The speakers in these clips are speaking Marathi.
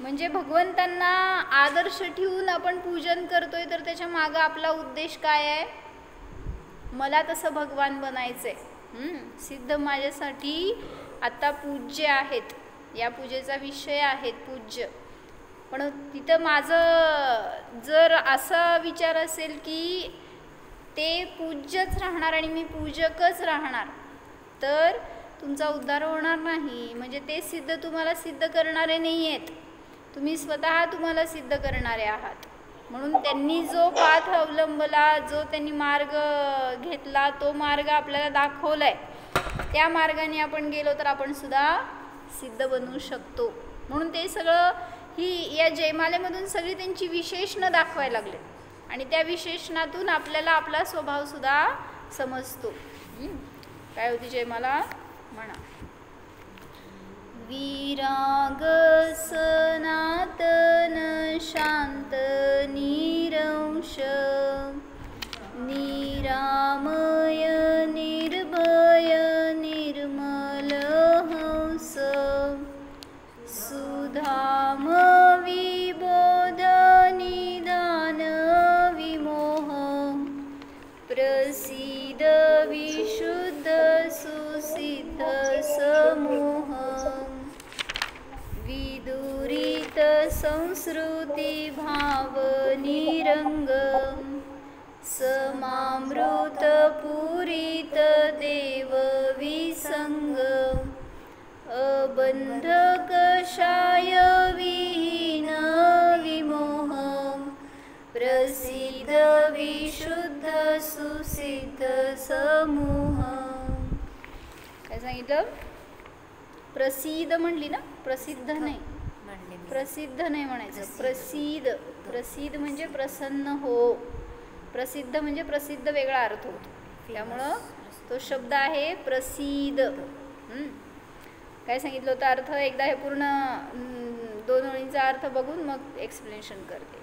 म्हणजे भगवंतांना आदर्श ठेवून आपण पूजन करतोय, तर त्याच्या मागं आपला उद्देश काय आहे? मला तसं भगवान बनायचंय. सिद्ध माझ्यासाठी आता पूज्य आहेत, या पूजेचा विषय आहेत पूज्य. पण तिथं माझं जर असा विचार असेल की ते पूज्यच राहणार आणि मी पूजकच राहणार, तर तुमचा उद्धार होणार नाही. म्हणजे ते सिद्ध तुम्हाला सिद्ध करणारे नाही आहेत, तुम्ही स्वतः तुम्हाला सिद्ध करणारे आहात. म्हणून त्यांनी जो पाथ अवलंबला, जो त्यांनी मार्ग घेतला, तो मार्ग आपल्याला दाखवलाय, त्या मार्गाने आपण गेलो तर आपण सुद्धा सिद्ध बनवू शकतो. म्हणून ते सगळं ही या जयमालेमधून सगळी त्यांची विशेषणं दाखवायला लागले आणि त्या विशेषणातून आपल्याला आपला स्वभाव सुद्धा समजतो. काय होती जयमाला? म्हणा. विराग सनातन शांत निरंश निरामय निर्भय निर्मल हंस सुधाम विबोध निदान विमोह प्रसिद्ध विशुद्ध सुसिद्ध समूह विदुरित संस्कृती भाव निरंग समामृत पूरित देव विसंग अबंध कषाय विहीन विमोह प्रसिद्ध विशुद्ध सुसिद्ध समूह. काय सांगितलं? प्रसिद्ध म्हणली ना, प्रसिद्ध नाही, प्रसिद्ध नाही म्हणायचं, प्रसिद्ध. प्रसिद्ध म्हणजे प्रसन्न हो, प्रसिद्ध म्हणजे प्रसिद्ध वेगळा अर्थ होतो, त्यामुळं तो शब्द आहे प्रसिद्ध. काय सांगितलं होतं अर्थ? एकदा हे पूर्ण 2 ओळींचा अर्थ बघून मग एक्सप्लेनेशन करते.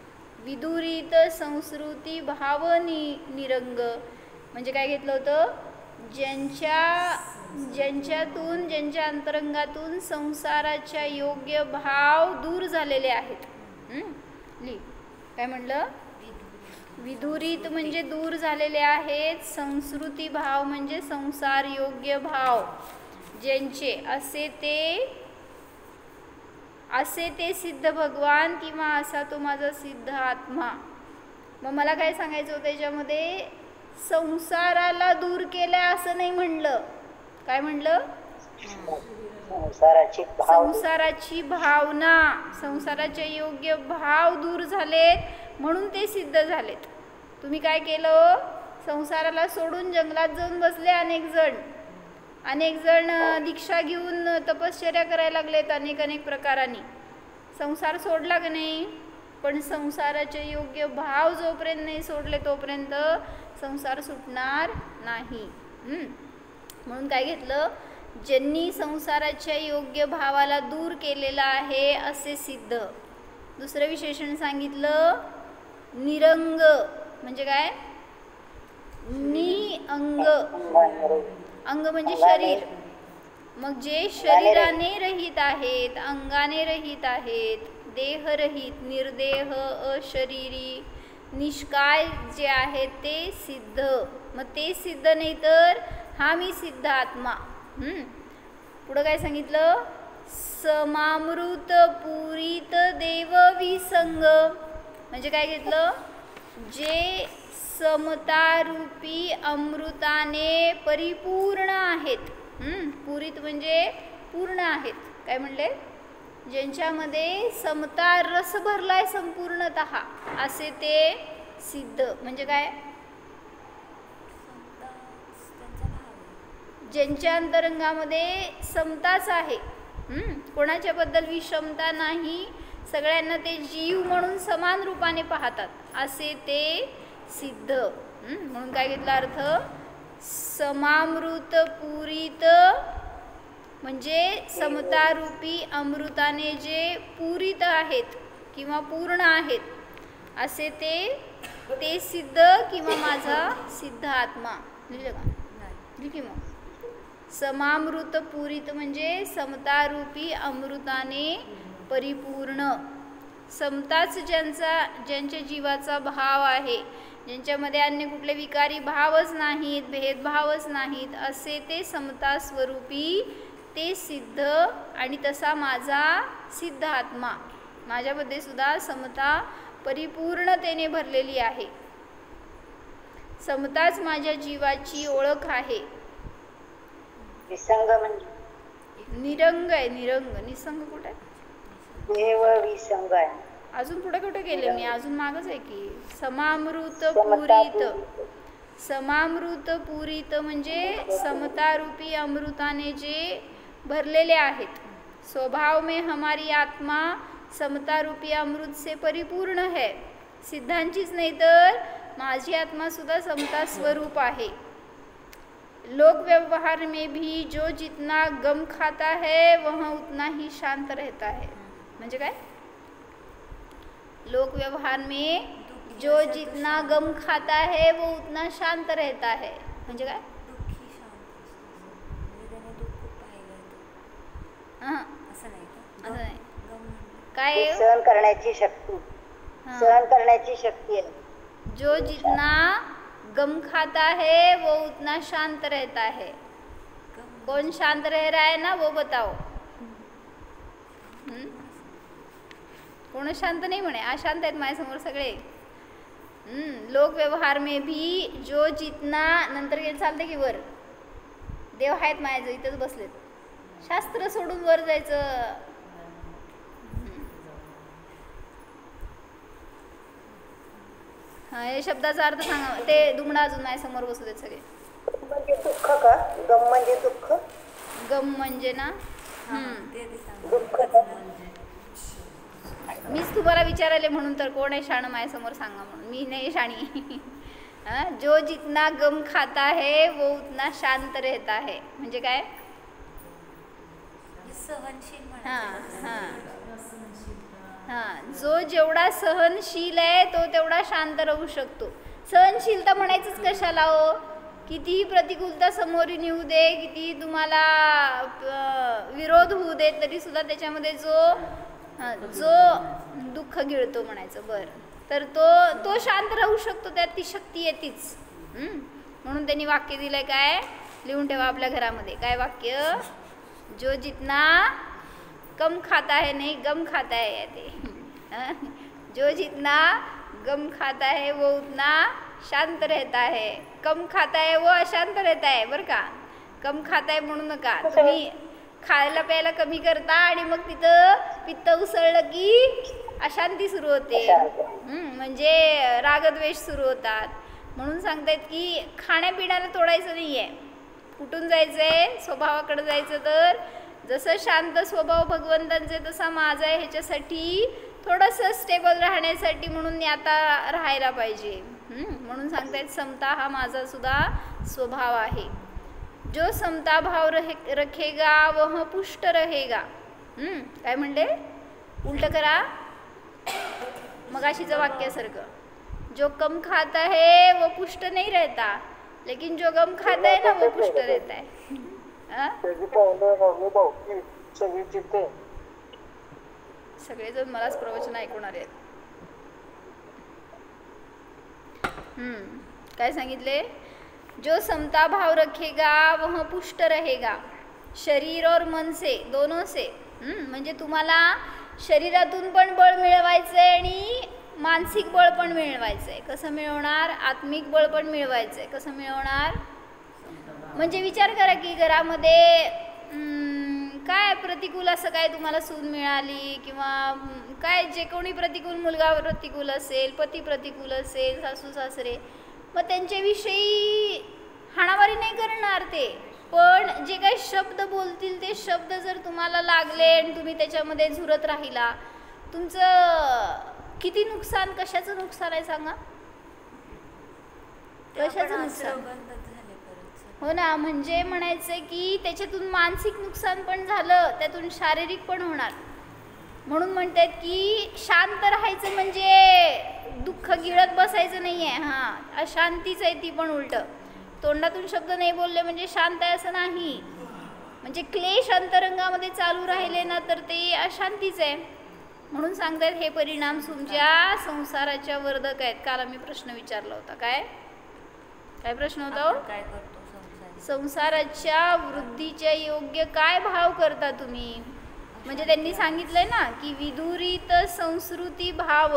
विदुरित संस्कृती भाव निरंग म्हणजे काय घेतलं होतं? ज्यांच्यातून ज्यांच्या अंतरंगातून संसाराच्या योग्य भाव दूर झालेले आहेत. काय म्हणलं? विदुरित म्हणजे दूर झालेले आहेत, संस्कृती भाव म्हणजे संसार योग्य भाव ज्यांचे, असे ते सिद्ध भगवान किंवा असा तो माझा सिद्ध आत्मा. मग मला काय सांगायचं होतं याच्यामध्ये? संसाराला दूर केलंय असं नाही म्हणलं. काय म्हणलं? संसाराची भावना, संसाराचे योग्य भाव दूर झालेत म्हणून ते सिद्ध झालेत. तुम्ही काय केलं? संसाराला सोडून जंगलात जाऊन बसले अनेक जण दीक्षा घेऊन तपश्चर्या करायला लागलेत अनेक प्रकारांनी. संसार सोडला का नाही? पण संसाराचे योग्य भाव जोपर्यंत नाही सोडले तोपर्यंत संसार सुटणार नाही. म्हणून काय घेतलं? ज्यांनी संसाराच्या योग्य भावाला दूर केलेला आहे असे सिद्ध. दुसरं विशेषण सांगितलं निरंग म्हणजे काय? निअंग. अंग म्हणजे शरीर. मग जे शरीराने रहित आहेत, अंगाने रहित आहेत, देहरहित, निर्देह, अशरीरी, निष्काय जे आहेत ते सिद्ध. मग ते सिद्ध नाही तर हा मी सिद्ध आत्मा. पुढं काय सांगितलं? समामृत पुरीत देव विसंग म्हणजे काय घेतलं? जे समतारूपी अमृताने परिपूर्ण आहेत. पुरीत म्हणजे पूर्ण आहेत. काय म्हणले? ज्यांच्यामध्ये समता रस भरलाय संपूर्णतः असे ते सिद्ध. म्हणजे काय? ज्यांच्या अंतरंगामध्ये समताच आहे, कोणाच्या बद्दल विषमता नाही, सगळ्यांना ते जीव म्हणून समान रूपाने पाहतात असे ते सिद्ध. म्हणून काय घेतला अर्थ? समामृत पुरीत म्हणजे समतारूपी अमृताने जे पुरीत आहेत किंवा पूर्ण आहेत असे ते सिद्ध किंवा माझा सिद्ध आत्मा. लिहिलं का? लिहि मग. समामृत पूरित म्हणजे समतारूपी अमृताने परिपूर्ण. समताच ज्यांच्या जीवाचा भाव आहे, ज्यांच्यामध्ये अन्य कुठले विकारी भावच नाहीत, भेदभावच नाहीत, असे ते समता स्वरूपी ते सिद्ध. आणि तसा माझा सिद्ध आत्मा, माझ्यामध्ये सुद्धा समता परिपूर्णतेने भरलेली आहे. समताच माझ्या जीवाची ओळख आहे. विसंग म्हणजे निरंग आहे, निरंग. निसंग कुठे आहे? देव विसंग आहे. अजून पुढे कुठे गेले मी? अजून मागच आहे की समामृत पुरित. समामृत पुरित म्हणजे समतारूपी अमृताने जे भरलेले आहेत. स्वभाव में हमारी आत्मा समतारूपी अमृत से परिपूर्ण है. सिद्धांचीच नाही तर माझी आत्मा सुद्धा समता स्वरूप आहे. लोक व्यवहार में भी जो जितना गम खाता है वह उतना ही शांत रहता है. म्हणजे काय? लोक व्यवहार में जो जितना गम खाता है वो उतना शांत रहता है. म्हणजे काय? असं नाही. काय? सहन करण्याची शक्ती, सहन करण्याची शक्ती आहे. जो जितना गम खाता है वो उतना शांत रहता है. कौन शांत रह रहा है ना, वो बताओ. कोण शांत नाही म्हणे, अशांत आहेत माझ्यासमोर सगळे. लोक व्यवहार में भी जो जितना, नंतर गेलं चालते की वर. देव आहेत माझ्याजवळ, इथंच बसलेत. शास्त्र सोडून वर जायचं. हा, हे शब्दाचा अर्थ सांगा. ते दुमडा अजून माझ्यासमोर बसू देत सगळे. म्हणजे दुःख का? गम म्हणजे दुःख. गम म्हणजे ना, दुःख मीच तुम्हाला विचारायले म्हणून तर. कोण आहे शाण माझ्यासमोर सांगा म्हणून. मी नाही शाणी. जो जितना गम खाता है वो उतना शांत रहता है. म्हणजे काय? जो जेवढा सहनशील आहे तो तेवढा शांत राहू शकतो. सहनशीलता म्हणायचंच कशाला हो? कितीही प्रतिकूलता समोरून येऊ दे, कितीही तुम्हाला विरोध होऊ दे, तरी सुद्धा त्याच्यामध्ये जो दुःख गिळतो म्हणायचं. बरं, तर तो शांत राहू शकतो. त्यात ती शक्ती येतीच. म्हणून त्यांनी वाक्य दिलंय. काय लिहून ठेवा आपल्या घरामध्ये. काय वाक्य? जो जितना कम खाता है, नहीं गम खाता है ते. जो जितना गम खाता है वो उतना शांत रहता है. कम खाता है वो अशांत रहता है. बरं का? कम खाता है म्हणू नका. तुम्ही खायला प्यायला कमी करता आणि मग तिथं पित्त उसळलं की अशांती सुरू होते. म्हणजे रागद्वेष सुरू होतात. म्हणून सांगतायत की खाण्यापिण्याला तोडायचं नाही आहे. कुठून जायचं आहे? स्वभावाकडे जायचं. तर जसं शांत स्वभाव भगवंतांचे तसा माझा आहे, ह्याच्यासाठी थोडंसं स्टेबल राहण्यासाठी म्हणून आता राहायला पाहिजे. म्हणून सांगतायत समता हा माझा सुद्धा स्वभाव आहे. जो समता भाव रखेगा वह पुष्ट रहेगा. काय म्हणले? उलट करा मगाशीचं वाक्यासारखं. जो कम खाता है वो पुष्ट नहीं रहता, लेकिन जो गम खाता है ना वो पुष्ट रहता है. सगळेजण मलाच प्रवचन ऐकवणार आहेत. काय सांगितले? जो समता भाव रखेगा वह पुष्ट रहेगा. शरीर और मन से, दोनों से. म्हणजे तुम्हाला शरीरातून पण बळ मिळवायचंय आणि मानसिक बळ पण मिळवायचंय. कसं मिळवणार? आत्मिक बळ पण मिळवायचंय. कसं मिळवणार? म्हणजे विचार करा की घरामध्ये काय प्रतिकूल असं काय तुम्हाला सून मिळाली, किंवा काय जे कोणी प्रतिकूल, मुलगा प्रतिकूल असेल, पती प्रतिकूल असेल, सासू सासरे, मग त्यांच्याविषयी हाणामारी नाही करणार ते. पण जे काही शब्द बोलतील ते शब्द जर तुम्हाला लागले आणि तुम्ही त्याच्यामध्ये झुरत राहिला, तुमचं किती नुकसान, कशाचं नुकसान आहे सांगा? कशाचं नुकसान? हो ना. म्हणजे म्हणायचं की त्याच्यातून मानसिक नुकसान पण झालं, त्यातून शारीरिक पण होणार. म्हणून म्हणतात की शांत राहायचं म्हणजे दुःख गिळत बसायचं नाही आहे. हां, अशांतीच आहे ती पण. उलट तोंडातून शब्द नाही बोलले म्हणजे शांत आहे असं नाही. म्हणजे क्लेश अंतरंगामध्ये चालू राहिले ना तर ते अशांतीच आहे. म्हणून सांगतात हे परिणाम तुमच्या संसाराच्या वर्धक आहेत. काल आम्ही प्रश्न विचारला होता. काय काय प्रश्न होता हो? काय करतो संसाराच्या वृद्धीच्या योग्य काय भाव करता तुम्ही? म्हणजे त्यांनी सांगितलंय ना की विदुरित संस्कृती भाव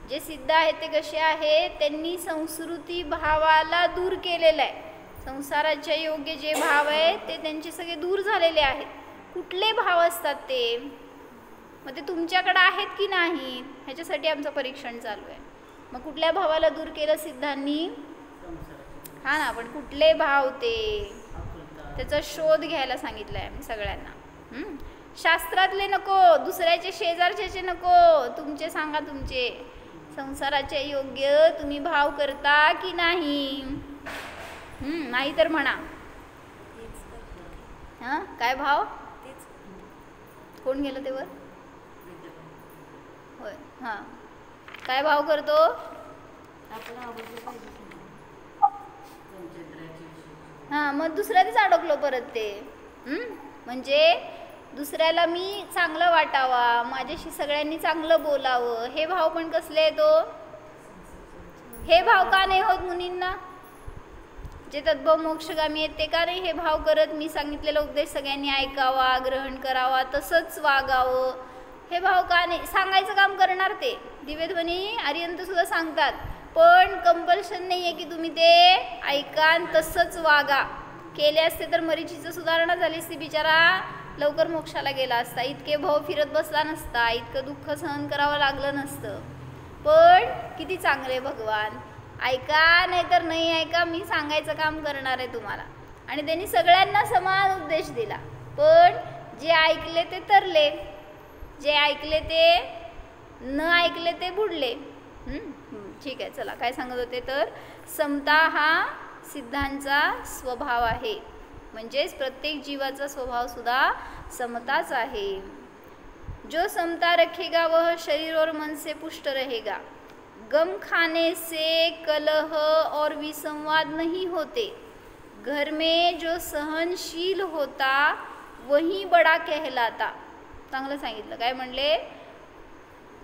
जे सिद्ध आहेत ते कसे आहेत, त्यांनी संस्कृती भावाला दूर केलेलं आहे. संसाराच्या योग्य जे भाव आहेत ते त्यांचे सगळे दूर झालेले आहेत. कुठले भाव असतात ते, मग ते तुमच्याकडे आहेत की नाही ह्याच्यासाठी आमचं परीक्षण चालू आहे. मग कुठल्या भावाला दूर केलं सिद्धांनी? हा ना, पण कुठले भाव ते त्याचा शोध घ्यायला सांगितलं आहे आम्ही सगळ्यांना. शास्त्रातले नको, दुसऱ्याचे शेजारच्याचे नको, तुमचे सांगा. तुमचे संसाराच्या योग्य तुम्ही भाव करता की नाही? नाही तर म्हणा. हां, काय भाव? कोण गेलं तेवर? होय. हां, काय भाव करतो? हां, मग दुसऱ्यानेच अडकलो परत ते. म्हणजे दुसऱ्याला मी चांगलं वाटावा, माझ्याशी सगळ्यांनी चांगलं बोलावं, हे भाव पण कसले आहेत तो? हे भाव का नाही होत मुनींना? जे तद्भव मोक्षगामी आहेत ते का नाही हे भाव करत? मी सांगितलेला उपदेश सगळ्यांनी ऐकावा, ग्रहण करावा, तसंच वागावं, हे भाव का नाही? सांगायचं काम करणार ते. दिव्यध्वनी आर्यंत सुद्धा सांगतात, पण कंपल्शन नाही आहे की तुम्ही ते ऐका आणि तसंच वागा. केले असते तर मरीचीचं सुधारणा झाली असती, बिचारा लवकर मोक्षाला गेला असता, इतके भाव फिरत बसला नसता, इतकं दुःख सहन करावं लागलं नसतं. पण किती चांगले भगवान, ऐका नाही तर नाही ऐका, मी सांगायचं काम करणार आहे तुम्हाला. आणि त्यांनी सगळ्यांना समान उपदेश दिला, पण जे ऐकले ते तरले, जे ऐकले ते न ऐकले ते बुडले. ठीक आहे, चला काय सांगत होते तर समता हा सिद्धांचा स्वभाव आहे. म्हणजेच प्रत्येक जीवाचा स्वभाव सुद्धा समताच आहे. जो समता रखेगा वह शरीर और मन से पुष्ट रहेगा. गम खाने से कलह और विसंवाद नहीं होते. घर में जो सहनशील होता वही बडा कहलाता. चांगलं सांगितलं. काय म्हणले?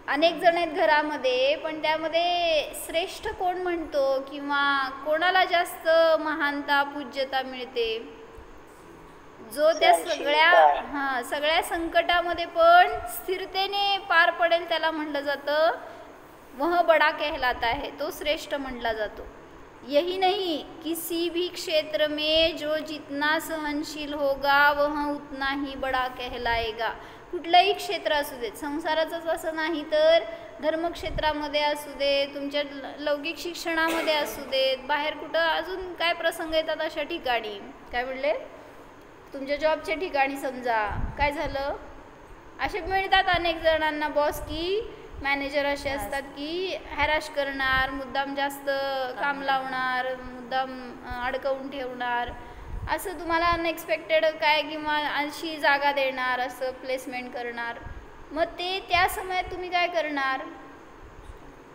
अनेक जण आहेत घरामध्ये, पण त्यामध्ये श्रेष्ठ कोण म्हणतो किंवा कोणाला जास्त महानता पूज्यता मिळते? जो त्या सगळ्या संकटामध्ये पण स्थिरतेने पार पडेल त्याला म्हटलं जातं वह बड़ा कहलाता है, तो श्रेष्ठ म्हटला जातो. यही नहीं, किसी भी क्षेत्र में जो जितना सहनशील होगा वह उतना ही बड़ा कहलाएगा. कुठलंही क्षेत्र असू देत, संसाराचंच असं नाही तर धर्मक्षेत्रामध्ये असू दे, तुमच्या लौकिक शिक्षणामध्ये असू देत, बाहेर कुठं अजून काय प्रसंग येतात अशा ठिकाणी. काय म्हणले? तुमच्या जॉबच्या ठिकाणी समजा काय झालं, असे मिळतात अनेक जणांना बॉस की मॅनेजर असे असतात की हॅराश करणार, मुद्दाम जास्त काम लावणार, मुद्दाम अडकवून ठेवणार, असं तुम्हाला अनएक्सपेक्टेड काय किंवा अशी जागा देणार, असं प्लेसमेंट करणार. मग ते त्या समयात तुम्ही काय करणार?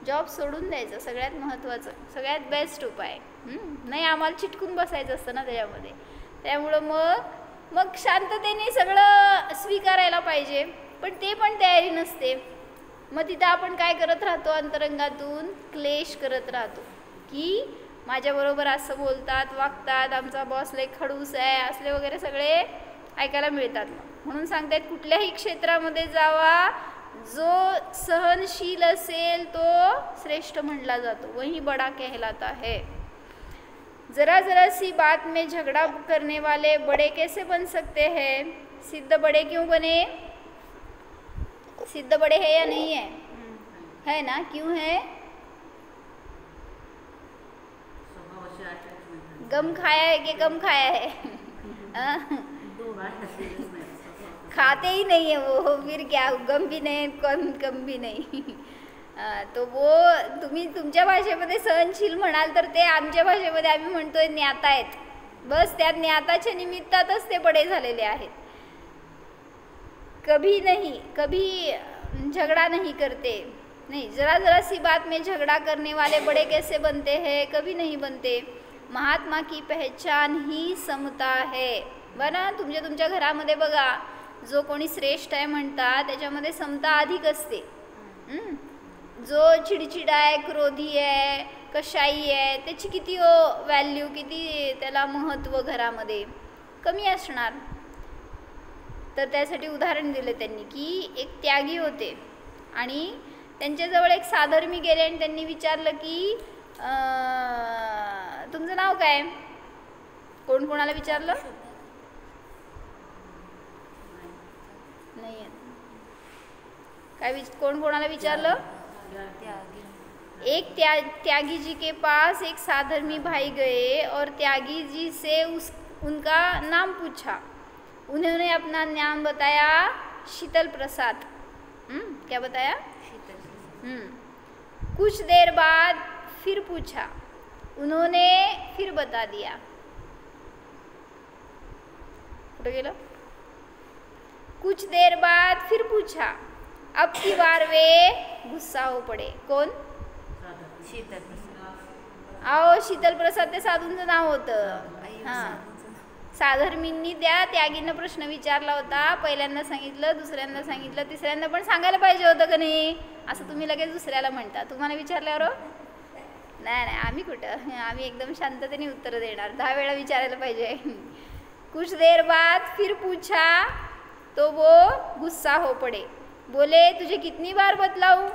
जॉब सोडून द्यायचं. सगळ्यात महत्त्वाचं, सगळ्यात बेस्ट उपाय. नाही, आम्हाला चिटकून बसायचं असतं ना त्याच्यामध्ये. त्यामुळं मग शांततेने सगळं स्वीकारायला पाहिजे, पण ते पण तयारी नसते. मग तिथं आपण काय करत राहतो? अंतरंगातून क्लेश करत राहतो की माझ्याबरोबर असं बोलतात, वागतात, आमचा बॉस लय खडूस आहे, असले वगैरे सगळे ऐकायला मिळतात. म्हणून सांगतात कुठल्याही क्षेत्रामध्ये जावा, जो सहनशील असेल तो श्रेष्ठ म्हणला जातो, वही बडा कहलाता है. जरा जरा सी बात में झगड़ा करने वाले बड़े कैसे बन सकते हैं? सिद्ध बड़े क्यों बने? सिद्ध बड़े है या नहीं है? है ना? क्यों है? गम खाया है कि कम खाया है? खाते ही नहीं है वो, फिर क्या, गम भी नहीं कम भी नहीं. तो वो तुम्ही तुमच्या भाषेमध्ये सहनशील म्हणाल तर ते आमच्या भाषेमध्ये आम्ही म्हणतोय ज्ञाता आहेत. बस त्या ज्ञाताच्या निमित्तातच ते बडे झालेले आहेत. कभी नहीं, कभी झगड़ा नहीं करते. नहीं, जरा जरा सी बात में झगड़ा करने वाले बड़े कैसे बनते हैं? कभी नहीं बनते. महात्मा की पहचान ही समता है. बरं, तुमच्या घरामध्ये बघा, जो कोणी श्रेष्ठ आहे म्हणतात त्याच्यामध्ये समता अधिक असते. जो चिडचिड आहे, क्रोधी आहे, कशाई आहे, त्याची किती व्हॅल्यू, किती त्याला महत्त्व घरामध्ये कमी असणार. तर त्यासाठी उदाहरण दिले त्यांनी की एक त्यागी होते आणि त्यांच्याजवळ एक साधर्मी गेले आणि त्यांनी विचारलं की तुमचं नाव काय? कोण कोणाला विचारलं? नाही काय कोण कोणाला विचारलं? एक त्यागी जी के पास एक साधर्मी भाई गए और त्यागी जी से उनका नाम पूछा. उन्होंने अपना नाम बताया शीतल प्रसाद. क्या बताया? कुछ देर बाद फिर पूछा. उन्होंने फिर बता दिया. कुठे गेलं? कुछ देर बाद फिर पूछा. अब की बार वे गुस्सा हो पडे. कोण? शीतल प्रसाद. आओ, शीतल प्रसाद ते साधूंचं नाव होतं. हां, साधर्मींनी त्या त्यागींना प्रश्न विचारला होता. पहिल्यांदा सांगितलं, दुसऱ्यांदा सांगितलं, तिसऱ्यांदा पण सांगायला पाहिजे होतं का नाही? असं तुम्ही लगेच दुसऱ्याला म्हणता. तुम्हाला विचारल्यावर नाही, आम्ही कुठं, आम्ही एकदम शांततेने उत्तर देणार. 10 वेळा विचारायला पाहिजे. कुछ देर बाद फिर पूछा तो वो गुस्सा हो पड़े. बोले तुझे कितनी बार बतलाऊं?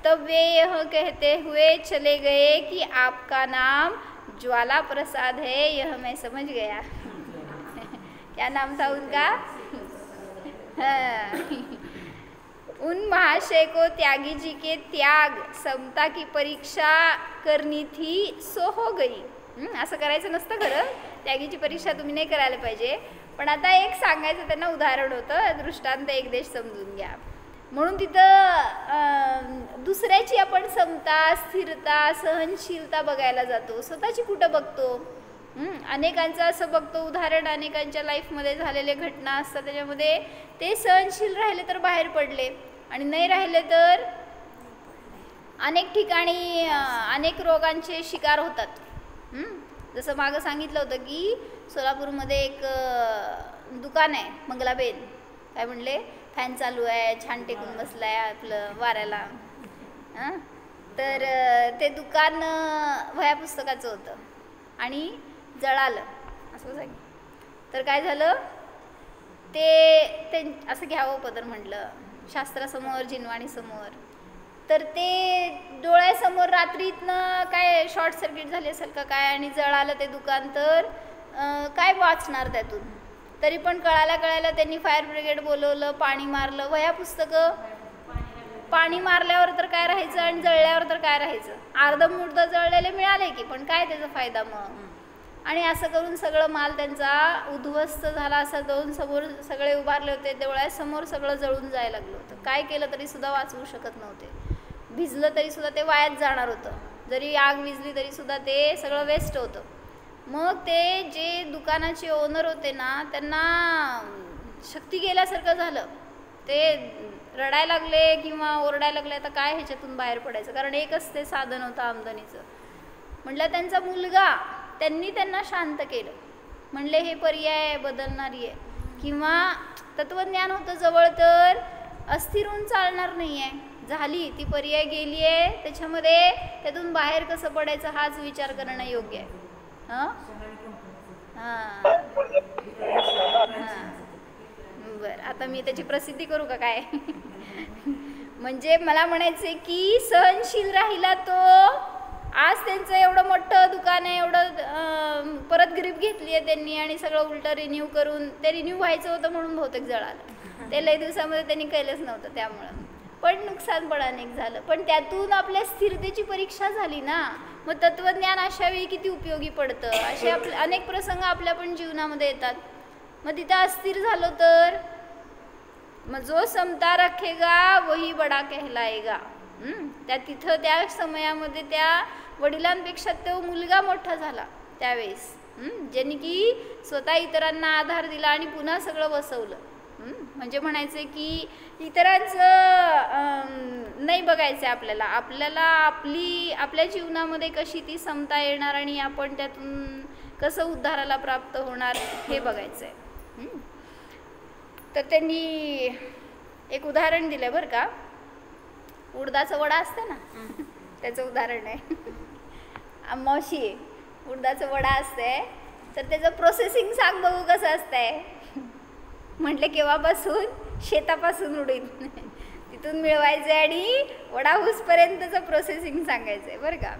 तब वे यह कहते हुए चले गए कि आपका नाम ज्वाला प्रसाद है, यह मैं समझ गया. क्या नाम था उनका? हाँ. उन महाशय को त्यागी जी के त्याग समता की परीक्षा करनी थी, सो हो गई. असं करायचं नसतं खरं. त्यागीची परीक्षा तुम्ही नाही करायला पाहिजे. पण आता एक सांगायचं त्यांना उदाहरण होतं, दृष्टांत एक देश समजून घ्या. म्हणून तिथं दुसऱ्याची आपण समता, स्थिरता, सहनशीलता बघायला जातो, स्वतःची कुठं बघतो. अनेकांचं असं बघतो उदाहरण, अनेकांच्या लाईफमध्ये झालेले घटना असतात, त्याच्यामध्ये ते सहनशील राहिले तर बाहेर पडले आणि नाही राहिले तर अनेक ठिकाणी अनेक रोगांचे शिकार होतात. जसं मागं सांगितलं होतं की सोलापूरमध्ये एक दुकान आहे, मंगलाबेन काय म्हणले, फॅन चालू आहे, छान टेकून बसला आहे आपलं वाऱ्याला. तर ते दुकान वह्या पुस्तकाचं होतं आणि जळालं असं सांग. तर काय झालं, ते असं घ्यावं पदर म्हटलं शास्त्रासमोर, जिनवाणीसमोर. तर ते डोळ्यासमोर रात्रीतनं काय शॉर्ट सर्किट झाली असेल का काय आणि जळालं ते दुकान. तर काय वाचणार त्यातून. तरी पण कळायला त्यांनी फायर ब्रिगेड बोलवलं, पाणी मारलं. वह्या पुस्तकं पाणी मारल्यावर तर काय राहायचं आणि जळल्यावर तर काय राहायचं. अर्धमुर्ध जळलेले मिळाले की, पण काय त्याचा फायदा मग. आणि असं करून सगळं माल त्यांचा उद्ध्वस्त झाला. असं जाऊन समोर सगळे उभारले होते, डोळ्यासमोर सगळं जळून जायला लागलं होतं. काय केलं तरी सुद्धा वाचवू शकत नव्हते. भिजलं तरी सुद्धा ते वायाच जाणार होतं. जरी आग विजली तरी सुद्धा ते सगळं वेस्ट होतं. मग ते जे दुकानाचे ओनर होते ना, त्यांना शक्ती गेल्यासारखं झालं. ते रडायला लागले किंवा ओरडायला लागले, आता काय ह्याच्यातून बाहेर पडायचं, कारण एकच ते साधन होतं आमदनीचं. म्हटलं त्यांचा मुलगा, त्यांनी त्यांना शांत केलं. म्हणले हे पर्याय बदलणारी आहे किंवा तत्त्वज्ञान होतं जवळ तर अस्थिर होऊन चालणार नाही आहे. झाली ती पर्याय गेली आहे, त्याच्यामध्ये त्यातून बाहेर कसं पडायचं हाच विचार करणं योग्य आहे. हां हां बरं, आता मी त्याची प्रसिद्धी करू का काय? म्हणजे मला म्हणायचं की सहनशील राहिला तो. आज त्यांचं एवढं मोठं दुकान आहे, एवढं परत ग्रीप घेतली आहे त्यांनी आणि सगळं उलटं रिन्यू करून, ते रिन्यू व्हायचं होतं म्हणून बहुतेक जळालं. ते लई दिवसामध्ये त्यांनी केलंच नव्हतं त्यामुळं, पण नुकसान पण अनेक झालं. पण त्यातून आपल्या स्थिरतेची परीक्षा झाली ना. मग तत्त्वज्ञान अशा वेळी किती उपयोगी पडतं. असे आपले अनेक प्रसंग आपल्या पण जीवनामध्ये येतात. मग तिथं अस्थिर झालो तर मग जो समता रखेगा वही बडा कहलाएगा. त्या तिथं त्या समयामध्ये त्या वडिलांपेक्षा तो मुलगा मोठा झाला त्यावेळेस, ज्यांनी की स्वतः इतरांना आधार दिला आणि पुन्हा सगळं बसवलं. म्हणजे म्हणायचं की इतरांचं नाही बघायचं आपल्याला, आपल्या जीवनामध्ये कशी ती समता येणार आणि आपण त्यातून कसं उद्धाराला प्राप्त होणार हे बघायचं आहे. तर त्यांनी एक उदाहरण दिलं बरं का, उडदाचं वडा असतं ना त्याचं उदाहरण आहे. मावशी उडदाचं वडा असतंय तर त्याचं प्रोसेसिंग सांग बघू कसं असतंय. म्हटलं केव्हापासून, शेतापासून उडीद तिथून मिळवायचं आणि वडा होसपर्यंतचं प्रोसेसिंग सांगायचं आहे बरं का.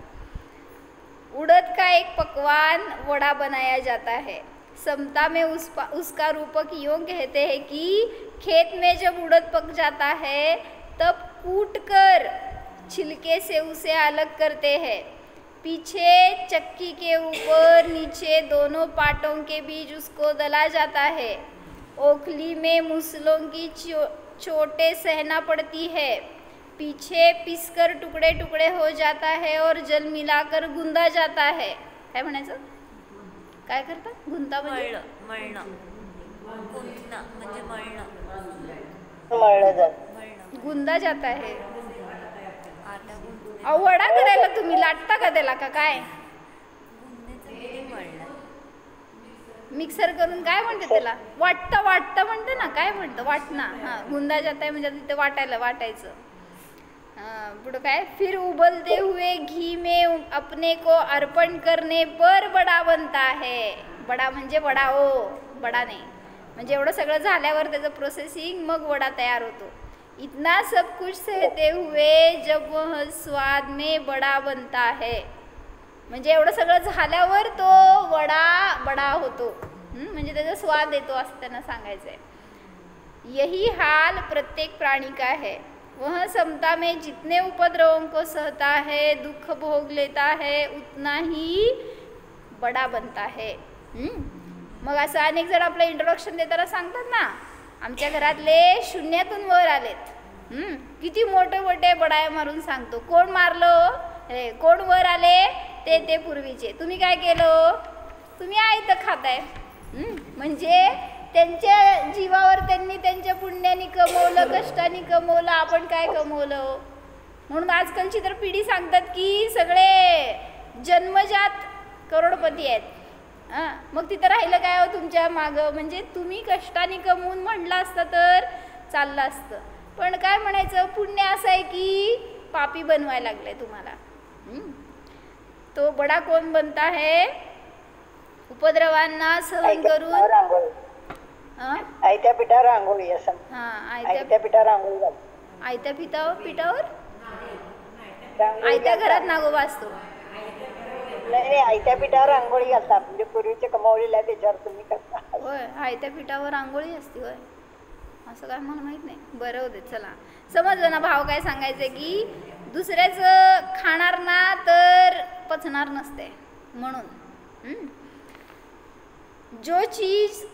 उड़द का एक पकवान वड़ा बनाया जाता है. समता में उसका रूपक यूँ कहते हैं कि खेत में जब उड़द पक जाता है तब कूटकर छिलके से उसे अलग करते हैं. पीछे चक्की के ऊपर नीचे दोनों पाटों के बीच उसको दला जाता है. ओखली में मूसलों की चोटें सहना पड़ती है. पीछे पीसकर टुकड़े टुकड़े हो जाता है और जल मिलाकर गुंदा जाता है. काय म्हणायचं, काय करता गुंता म्हणजे मळणं, गुंतणं म्हणजे मळणं, गुंदा जाता है. आटा गुंतणे, अहो वडा करायला तुम्ही लाटता का त्याला का काय, गुंतण्याचं म्हणजे मळणं. मिक्सर करून काय म्हणते त्याला, वाटतं म्हणते ना, काय म्हणतं वाटणं. हां, गुंदा जाता है म्हणजे तिथे वाटायचं. पुढं काय, फिर उबलते हुए घी में अपने को अर्पण करने पर बड़ा बनता है. बडा म्हणजे वडा हो, बडा नाही म्हणजे एवढं सगळं झाल्यावर त्याचं प्रोसेसिंग मग वडा तयार होतो. इतना सब कुछ सहते हुए जब वह स्वाद में बड़ा बनता है. म्हणजे एवढं सगळं झाल्यावर तो वडा बडा होतो, म्हणजे त्याचा स्वाद येतो असं त्यांना सांगायचं आहे. यही हाल प्रत्येक प्राणी का है. वह समता में जितने उपद्रवों को सहता है, दुख भोग लेता है, उतना ही बड़ा बनता है. मग असं अनेक जण आपलं इंट्रोडक्शन देताना सांगतात ना, आमच्या घरातले शून्यातून वर आलेत. किती मोठे मोठे बडाया मारून सांगतो. कोण मारलं, कोण वर आले, ते पूर्वीचे. तुम्ही काय केलं, तुम्ही आयतं खाताय. म्हणजे त्यांच्या जीवावर त्यांनी त्यांच्या पुण्याने कमवलं, कष्टाने कमवलं, आपण काय कमवलं. म्हणून आजकालची तर पिढी सांगतात की सगळे जन्मजात करोडपती आहेत. मग तिथं राहिलं काय हो तुमच्या मागं, म्हणजे तुम्ही कष्टाने कमवून म्हणलं असतं तर चाललं असतं. पण काय म्हणायचं, पुण्य असं आहे की पापी बनवायला लागलंय तुम्हाला. तो बडा कोण बनता है, उपद्रवांना सहन करून आयत्या पिठावर आंघोळी असं. आयत्या पिठावर आंघोळी घाल. आयत्या पिठावर आयत्या घरात नागोबा असतो. नाही, आयत्या पिठावर आंघोळी घालतात म्हणजे पूर्वीचे कमावलेल्या त्याच्यावर तुम्ही करता. होय, आयत्या पिठावर आंघोळी असते. होय, असं काय मला माहित नाही. बरं होते, चला समजलं ना. भाव काय सांगायचं की दुसऱ्याचं खाणार ना तर पचणार नसते. म्हणून जो चीज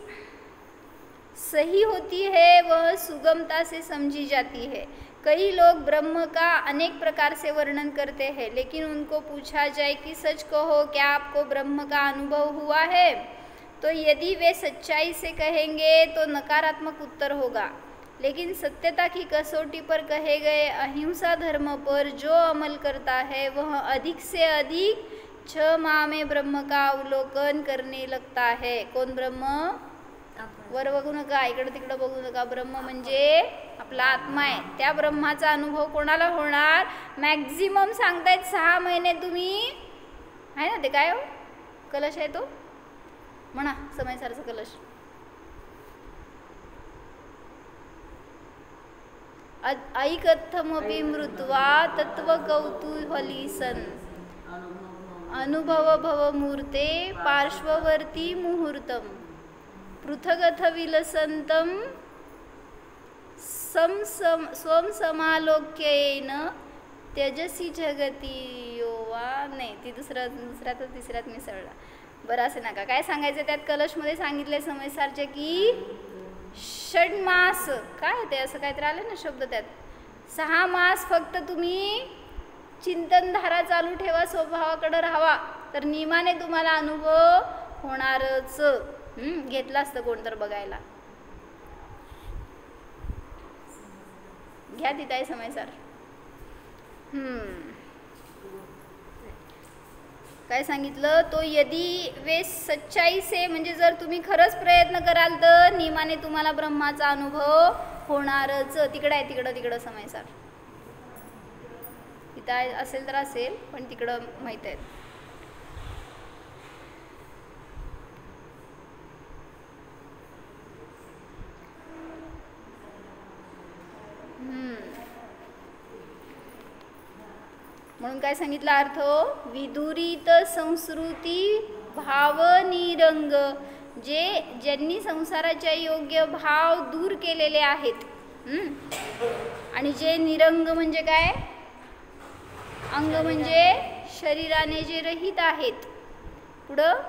सही होती है वह सुगमता से समझी जाती है. कई लोग ब्रह्म का अनेक प्रकार से वर्णन करते हैं, लेकिन उनको पूछा जाए कि सच कहो क्या आपको ब्रह्म का अनुभव हुआ है, तो यदि वे सच्चाई से कहेंगे तो नकारात्मक उत्तर होगा. लेकिन सत्यता की कसौटी पर कहे गए अहिंसा धर्म पर जो अमल करता है वह अधिक से अधिक 6 माह में ब्रह्म का अवलोकन करने लगता है. कौन ब्रह्म, वर बघू नका, इकडं तिकडं बघू नका. ब्रह्म म्हणजे आपला आत्मा आहे. त्या ब्रह्माचा अनुभव कोणाला होणार, मॅक्झिमम सांगतायत 6 महिने. तुम्ही आहे ना ते काय हो कलश आहे तो म्हणा, समयसारचा कलश. ऐकत्थमपि मृत्वा तत्व कौतूहली सन अनुभव भवमूर्ते पार्श्ववर्ती मुहूर्तम पृथगथ विलसंतम स्वम समालोक्येन तेजसी जगती योवा. नाही, ती दुसऱ्यात तिसऱ्यात मिसळला. बरं असे नका. काय सांगायचं त्यात कलशमध्ये सांगितले समयसारचे की षड्मास काय ते असं काहीतरी आलं ना शब्द त्यात. 6 मास फक्त तुम्ही चिंतनधारा चालू ठेवा, स्वभावाकडे राहावा, तर नियमाने तुम्हाला अनुभव होणारच. घेतलं असतं कोण तर बघायला. घ्या तिथं आहे समयसार. काय सांगितलं, तो यदि वे सच्चाई से, म्हणजे जर तुम्ही खरंच प्रयत्न कराल तर नियमाने तुम्हाला ब्रह्माचा अनुभव होणारच. तिकडं आहे, तिकडं समयसार इथं असेल तर असेल, पण तिकडं माहीत आहे. म्हणून काय सांगितलं अर्थ, विदुरित संस्कृती भावनिरंग, ज्यांनी संसाराच्या योग्य भाव दूर केलेले आहेत. आणि जे निरंग म्हणजे काय, अंग म्हणजे शरीराने जे रहित आहेत. पुढं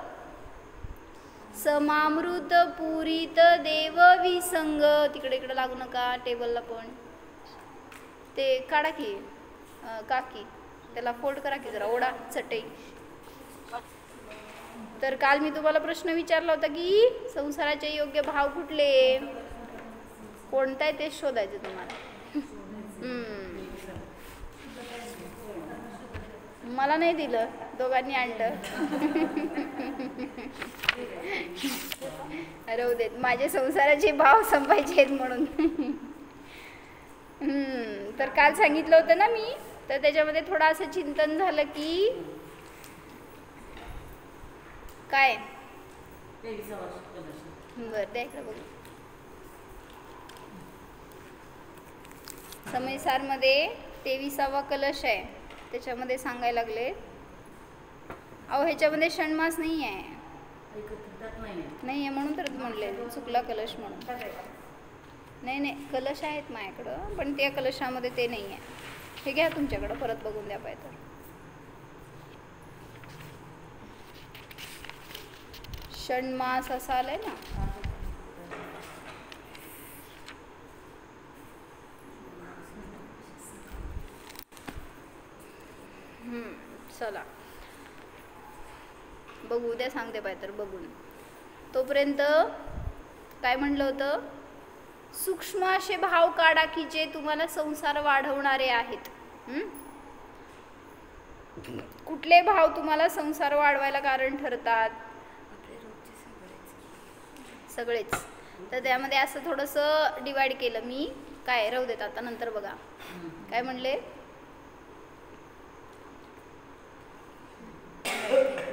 समामृत पुरीत देव विसंग, इकडे लागू नका टेबलला, पण ते काढा की काकी, त्याला फोल्ड करा की जरा, ओढा चटई. तर काल मी तुम्हाला प्रश्न विचारला होता की संसाराचे योग्य भाव कुठले, कोणता आहे ते शोधायचं तुम्हाला. मला नाही दिलं, दोघांनी आणलं. राहू देत, माझे संसाराचे भाव संपायचे आहेत म्हणून. तर काल सांगितलं होतं ना मी, तर त्याच्यामध्ये थोडं असं चिंतन झालं की काय, बरं द्या इकडे बघू. समयसारमध्ये 23वा कलश आहे, त्याच्यामध्ये सांगायला लागले. अहो ह्याच्यामध्ये षण्मास नाही आहे, म्हणून तर म्हणले चुकला कलश म्हणून. नाही कलश आहेत माझ्याकडं, पण त्या कलशामध्ये ते नाही आहे. हे घ्या तुमच्याकडं, परत बघून द्या पाहिजे तर. षण्मास असा आलाय ना. चला बघू, उद्या सांगते पाहिजे तर बघून. तोपर्यंत काय म्हणलं होतं, सूक्ष्म असे भाव काढा की जे तुम्हाला संसार वाढवणारे आहेत. कुठले भाव तुम्हाला संसार वाढवायला कारण ठरतात, सगळेच. तर त्यामध्ये असं थोडंसं डिवाइड केलं मी. काय राहू देत, आता नंतर बघा. काय म्हणले,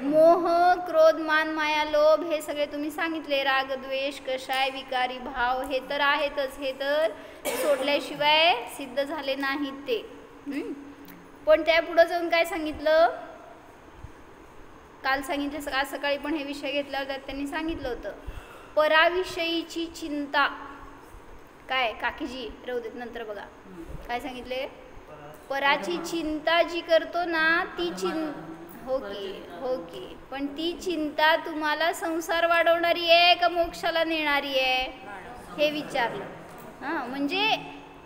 मोह क्रोध मान माया लोभ हे सगळे तुम्ही सांगितले. राग द्वेष कषाय विकारी भाव हे तर आहेतच, हे तर सोडल्याशिवाय सिद्ध झाले नाहीत ते. पण त्या पुढे जाऊन काय सांगितलं, काल सांगितलं, आज सकाळी पण हे विषय घेतल्यावर त्यात त्यांनी सांगितलं होतं, पराविषयीची चिंता. काय काकीजी राहू देत, नंतर बघा काय सांगितले. पराची चिंता जी करतो ना ती हो की, पण ती चिंता तुम्हाला संसार वाढवणारी आहे का मोक्षाला नेणारी आहे हे विचारलं. म्हणजे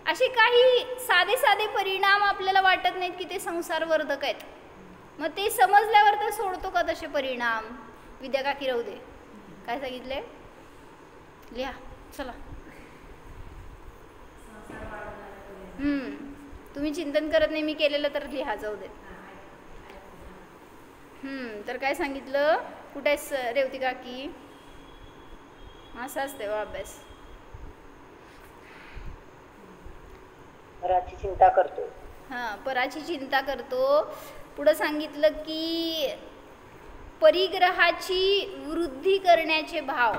असे काही साधे साधे परिणाम आपल्याला वाटत नाहीत की ते संसारवर्धक आहेत. मग ते समजल्यावर तर सोडतो का तसे परिणाम. विद्या काकी राहू दे, काय सांगितले लिहा चला. तुम्ही चिंतन करत नाही, मी केलेलं तर लिहा, जाऊ दे. तर काय सांगितलं, कुठे रेवती काकी, असं असते वा अभ्यास. पराची चिंता करतो. पराची चिंता करतो. पुढं सांगितलं की परिग्रहाची वृद्धी करण्याचे भाव,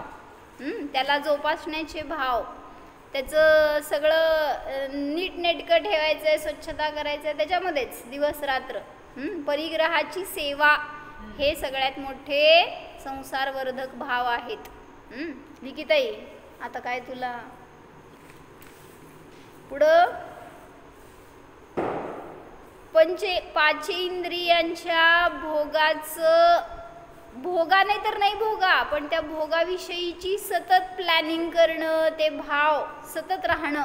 त्याला जोपासण्याचे भाव, त्याचं सगळं नीटनेटकं ठेवायचं आहे, स्वच्छता करायचं आहे, त्याच्यामध्येच दिवस रात्र. परिग्रहाची सेवा हे सगळ्यात मोठे संसारवर्धक भाव आहेत. लिखिताई आता काय तुला पुढं पाचेंद्रियांच्या भोगाने तर नाही भोगा, पण त्या भोगाविषयीची सतत प्लॅनिंग करणं, ते भाव सतत राहणं.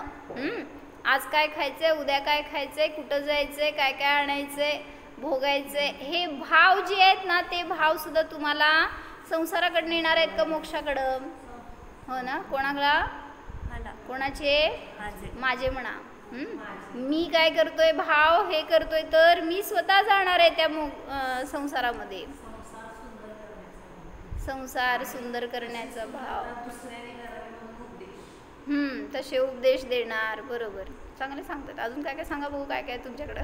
आज काय खायचंय, उद्या काय खायचंय, कुठं जायचंय, काय काय आणायचंय, भोगायचंय, हे भाव जे आहेत ना ते भाव सुद्धा तुम्हाला संसाराकडनं येणार आहेत का मोक्षाकडं. हो ना, कोणाला, कोणाचे, माझे म्हणा. मी काय करतोय, भाव हे करतोय, तर मी स्वतः जाणार आहे त्या संसारामध्ये. संसार सुंदर करण्याचा भाव. तसे उपदेश देणार. बरोबर, चांगले सांगतात. अजून काय काय सांगा भाऊ, काय काय तुमच्याकडं.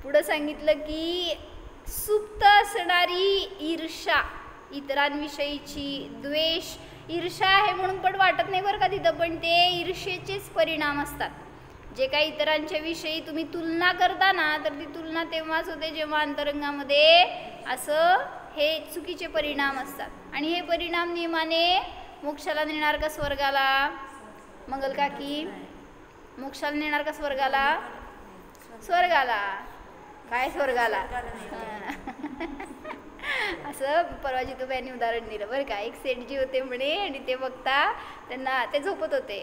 पुढं सांगितलं की सुप्त असणारी ईर्षा, इतरांविषयीची द्वेष. ईर्षा आहे म्हणून पण वाटत नाही बरं का तिथं, पण ते ईर्षेचेच परिणाम असतात. जे काही इतरांच्या विषयी तुम्ही तुलना करता ना, तर ती तुलना तेव्हाच होते जेव्हा अंतरंगामध्ये असं हे चुकीचे परिणाम असतात. आणि हे परिणाम नियमाने मोक्षाला नेणार का स्वर्गाला? मंगल काकी, मोक्षाला नेणार का स्वर्गाला? स्वर्गाला. काय स्वर्गाला? असं परवा जितूबाईंनी उदाहरण दिलं बरं का. एक सेठजी होते म्हणे आणि ते बघता त्यांना ते झोपत होते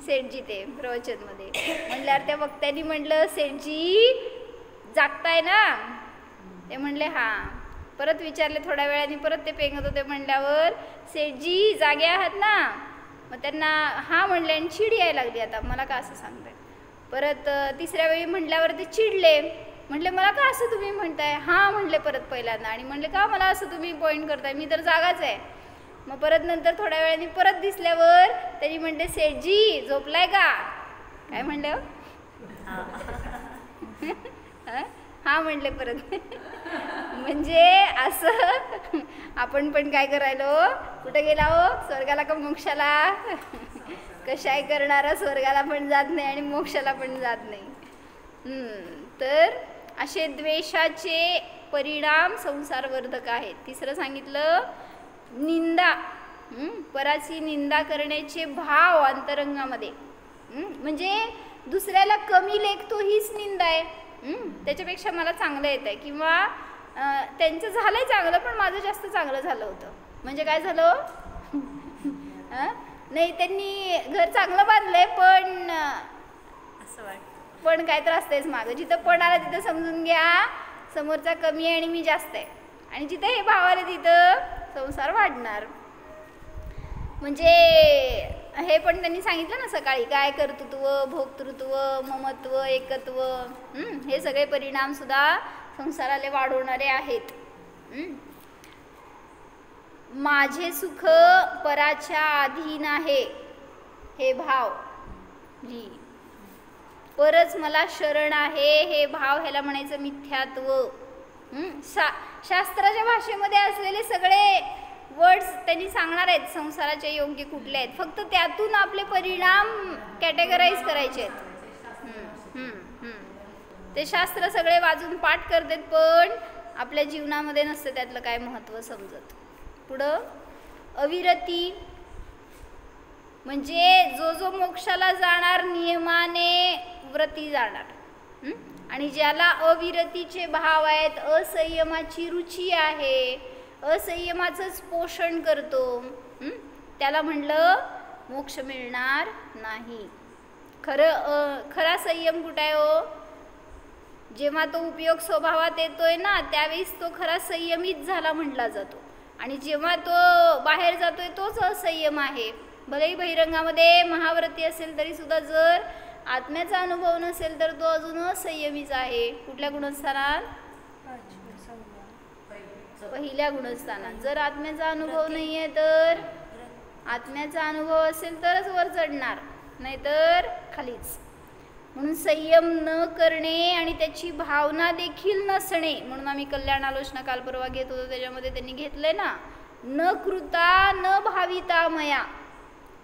सेठजी ते प्रवचनमध्ये. म्हटल्यावर त्या वक्त्यांनी म्हटलं, सेठजी जागताय ना? ते म्हणले हां. परत विचारले थोड्या वेळाने, परत ते पेंगत होते. म्हणल्यावर सेठजी जागे आहात ना? मग त्यांना हां म्हणले आणि चिड यायला लागली. आता मला का असं सांगताय? परत तिसऱ्या वेळी म्हटल्यावर ते चिडले. म्हटले मला का असं तुम्ही म्हणताय? हां म्हणले परत पहिल्यांदा. आणि म्हणले का मला असं तुम्ही पॉईंट करताय? मी तर जागाच आहे. मग परत नंतर थोड्या वेळाने परत दिसल्यावर त्यांनी म्हणले, सेठजी झोपलाय का? काय म्हणले हो? हां म्हणले परत. म्हणजे असं आपण पण काय करायलो? कुठं गेला हो? स्वर्गाला का मोक्षाला? कशाय करणारा स्वर्गाला पण जात नाही आणि मोक्षाला पण जात नाही. तर असे द्वेषाचे परिणाम संसारवर्धक आहेत. तिसरं सांगितलं निंदा, पराची निंदा करण्याचे भाव अंतरंगामध्ये. म्हणजे दुसऱ्याला कमी लेखतो हीच निंदा आहे. त्याच्यापेक्षा मला चांगलं येत आहे, किंवा त्यांचं झालंय चांगलं पण माझं जास्त चांगलं झालं होतं. म्हणजे काय झालं? नाही, त्यांनी घर चांगलं बांधलंय पण असं वाटतं, पण काय त्रास तेच मागं. जिथं पण आला तिथं समजून घ्या समोरचा कमी आहे आणि मी जास्त आहे. आणि जिथं हे भाव आले तिथं संसार वाढणार. म्हणजे हे पण त्यांनी सांगितलं ना सकाळी, काय कर्तृत्व, भोक्तृत्व, ममत्व, एकत्व, हे सगळे परिणाम सुद्धा संसाराला वाढवणारे आहेत. माझे सुख पराच्या अधीन आहे, हे भाव. परच मला शरण आहे, हे भाव. ह्याला म्हणायचं मिथ्यात्व. शास्त्राच्या भाषेमध्ये असलेले सगळे वर्ड्स त्यांनी सांगणार आहेत संसाराचे योग्य कुठले आहेत. फक्त त्यातून आपले परिणाम कॅटेगराईज करायचे आहेत. ते शास्त्र सगळे वाजून पाठ करतात पण आपल्या जीवनामध्ये नसतं त्यातलं काय महत्त्व समजत. पुढं अविरती, म्हणजे जो जो मोक्षाला जाणार नियमाने व्रती जाणार. आणि ज्याला अविरतीचे भाव आहेत, असंयमाची रुची आहे, असंयमाचंच पोषण करतो, त्याला म्हणलं मोक्ष मिळणार नाही. खरा संयम कुठं आहे हो? जेव्हा तो उपयोग स्वभावात येतोय ना त्यावेळेस तो खरा संयमित झाला म्हटला जातो. आणि जेव्हा तो बाहेर जातोय तोच असंयम आहे. भलेही बहिरंगामध्ये महाव्रती असेल तरी सुद्धा जर आत्म्याचा अनुभव नसेल तर तो अजून असंयमीच आहे. कुठल्या गुणस्थानात? पहिल्या गुणस्थानात. जर आत्म्याचा अनुभव नाही आहे तर आत्म्याचा अनुभव असेल तरच वर चढणार, नाहीतर खालीच. म्हणून संयम न करणे आणि त्याची भावना देखील नसणे. म्हणून आम्ही कल्याण आलोचना काल परवा घेत होतो, त्याच्यामध्ये त्यांनी घेतलंय ना, न कृता न भाविता मया.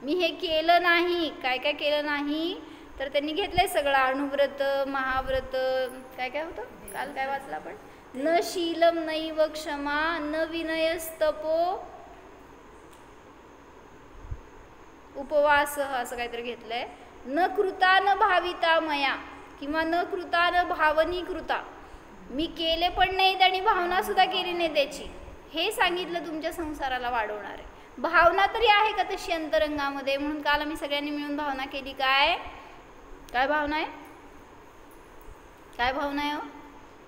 मी हे केलं नाही. काय काय केलं नाही तर त्यांनी घेतलंय सगळं. अणुव्रत, महाव्रत, काय काय होतं काल काय वाचलं आपण? न शीलम नैव क्षमा, न विनयस्तपो उपवास, असं काहीतरी घेतलंय. न कृता न भाविता मया, किंवा न कृता न भावनी कृता. मी केले पण नाहीत आणि भावना सुद्धा केली नाही त्याची. हे सांगितलं तुमच्या संसाराला वाढवणार आहे. भावना तरी आहे का तशी अंतरंगामध्ये? म्हणून काल आम्ही सगळ्यांनी मिळून भावना केली. काय काय भावना आहे? काय भावना आहे हो?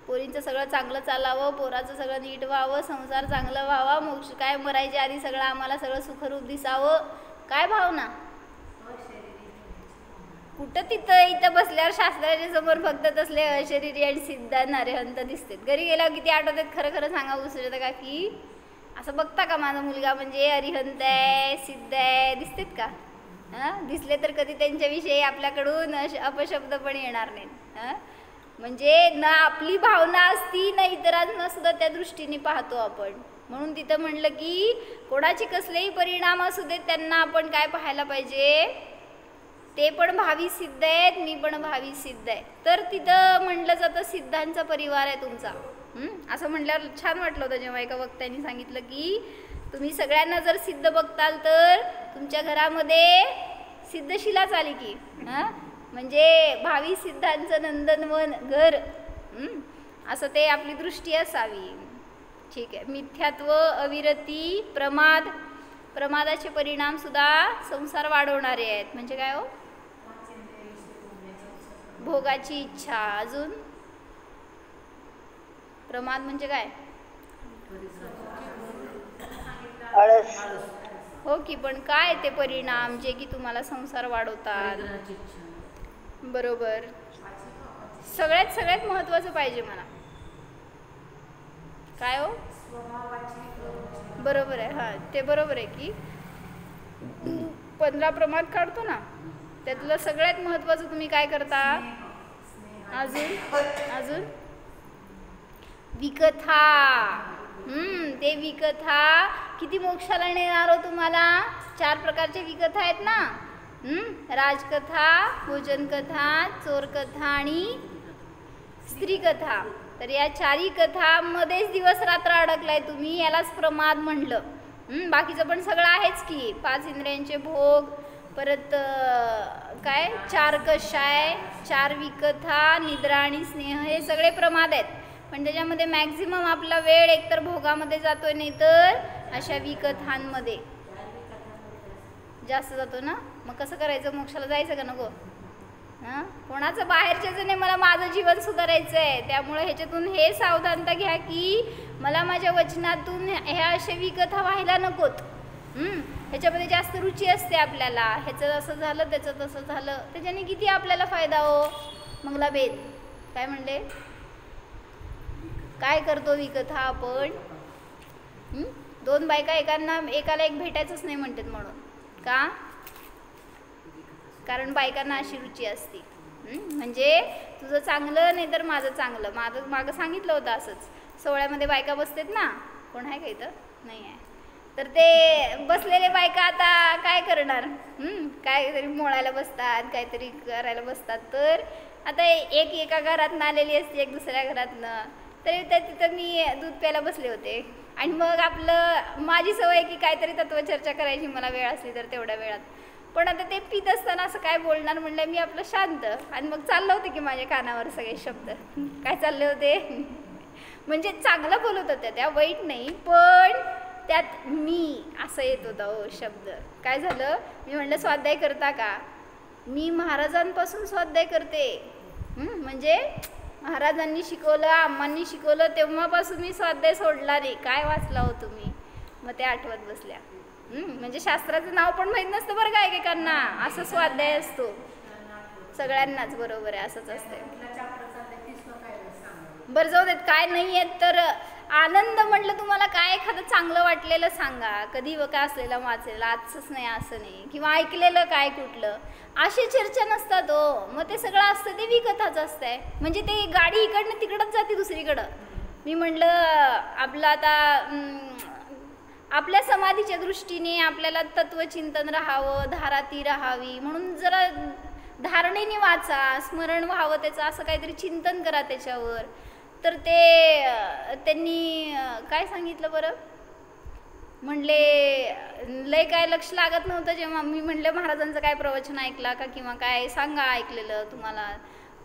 पोरींचं सगळं चांगलं चालावं, पोराचं सगळं नीट व्हावं, संसार चांगलं व्हावा, मोक्ष काय मरायच्या आधी सगळं आम्हाला सगळं सुखरूप दिसावं. काय भावना? कुठं तिथं इथं बसल्यावर शास्त्राच्या समोर फक्त तसले अशरीरी आणि सिद्ध नारेहंत दिसतात. घरी गेल्यावर किती आठवतात खरं खरं सांगा उसरत का की असं बघता का माझा मुलगा म्हणजे अरिहंत आहे सिद्ध आहे दिसतात का? हां दिसले तर कधी त्यांच्याविषयी आपल्याकडून अपशब्द पण येणार नाहीत. हां म्हणजे ना आपली भावना असती ना इतरांना सुद्धा त्या दृष्टीने पाहतो आपण. म्हणून तिथं म्हणलं की कोणाचे कसलेही परिणाम असू देत त्यांना आपण काय पाहायला पाहिजे, ते पण भावी सिद्ध आहेत मी पण भावी सिद्ध आहे. तर तिथं म्हणलं जातं सिद्धांचा परिवार आहे तुमचा. असं म्हटल्यावर छान वाटलं होतं जेव्हा एका वक्त्यांनी सांगितलं की तुम्ही सगळ्यांना जर सिद्ध बघताल तर तुमच्या घरामध्ये सिद्धशिलाच आली की. म्हणजे भावी सिद्धांचं नंदनवन घर असं ते आपली दृष्टी असावी. ठीक आहे. मिथ्यात्व अविरती प्रमाद, प्रमादाचे परिणाम सुद्धा संसार वाढवणारे आहेत. म्हणजे काय हो, भोगाची इच्छा. अजून प्रमाद म्हणजे काय, आळस. हो की पण काय ते परिणाम जे की तुम्हाला संसार वाढवतात. बरोबर. सगळ्यात महत्वाचं पाहिजे मला काय हो, बरोबर आहे. हां ते बरोबर आहे की 15 प्रमाद काढतो ना त्यातलं सगळ्यात महत्वाचं तुम्ही काय करता. अजून विकथा. ते विकथा किती मोक्षाला नेणार हो तुम्हाला. 4 प्रकारचे विकथा आहेत ना. राजकथा, भोजन कथा, चोर कथा आणि स्त्री कथा. तर या 4ही कथामध्येच दिवस रात्र अडकलाय तुम्ही, यालाच प्रमाद म्हणलं. बाकीचं पण सगळं आहेच की 5 इंद्रियांचे भोग, परत काय 4 कषाय, 4 विकथा, निद्रा आणि स्नेह हे सगळे प्रमाद आहेत. पण त्याच्यामध्ये मॅक्झिमम आपला वेळ एकतर भोगामध्ये जातोय नाही तर अशा विकथांमध्ये जास्त जातो ना. मग कसं करायचं, मोक्षाला जायचं का नको. हां कोणाचं बाहेरच्याच नाही, मला माझं जीवन सुधारायचं आहे. त्यामुळे ह्याच्यातून हे सावधानता घ्या की मला माझ्या वचनातून ह्या अशा विकथा व्हायला नकोत. ह्याच्यामध्ये जास्त रुची असते आपल्याला. ह्याचं असं झालं त्याचं तसं झालं त्याच्याने किती आपल्याला फायदा हो. मंगलाबेन काय म्हणले, काय करतो विकथा आपण. 2 बायका एकाला एक भेटायचंच नाही म्हणतात. म्हणून का, कारण बायकांना अशी रुची असते. म्हणजे तुझं चांगलं नाही तर माझं चांगलं. मागं सांगितलं होतं असंच. सोहळ्यामध्ये बायका बसतात ना, कोण आहे का इथं, नाही आहे. तर ते बसलेले बायका आता काय करणार, काहीतरी मोळायला बसतात, काहीतरी करायला बसतात. तर आता एक एका घरातनं आलेली असते, एक दुसऱ्या घरातनं. तरी तिथं मी दूध प्यायला बसले होते आणि मग आपलं माझी सवय की काहीतरी तत्वचर्चा करायची मला वेळ असली तर तेवढ्या वेळात. पण आता ते पित असताना असं काय बोलणार म्हणलं मी आपलं शांत. आणि मग चाललं होतं की माझ्या कानावर सगळे शब्द काय चालले होते. म्हणजे चांगलं बोलत होत्या त्या, वाईट नाही, पण त्यात मी असं येत होता हो शब्द. काय झालं, मी म्हणलं स्वाध्याय करता का. मी महाराजांपासून स्वाध्याय करते. म्हणजे महाराजांनी शिकवलं, अम्मांनी शिकवलं, तेव्हापासून मी स्वाध्याय सोडला नाही. काय वाचला हो तुम्ही. मग ते आठवत बसल्या. म्हणजे शास्त्राचं नाव पण माहीत नसतं बरं का एकेकांना. असं स्वाध्याय असतो सगळ्यांनाच. बरोबर आहे, असंच असतंय. बरं जाऊ देत, काय नाही आहेत तर आनंद म्हटलं तुम्हाला काय एखादं चांगलं वाटलेलं सांगा. कधी काय असलेलं वाचलेलं, आजच नाही असं नाही, किंवा ऐकलेलं काय कुठलं. अशी चर्चा नसतात हो. मग ते सगळं असतं ते विकथाच असतंय. म्हणजे ते गाडी इकडनं तिकडंच जाते दुसरीकडं. मी म्हणलं आपलं आता आपल्या समाधीच्या दृष्टीने आपल्याला तत्वचिंतन राहावं, धारा ती राहावी म्हणून जरा धारणेने वाचा, स्मरण व्हावं त्याचं, असं काहीतरी चिंतन करा त्याच्यावर. तर ते त्यांनी काय सांगितलं बरं, म्हणले लय काय लक्ष लागत नव्हतं जेव्हा मी म्हणलं महाराजांचं काय प्रवचन ऐकला का किंवा काय सांगा ऐकलेलं तुम्हाला.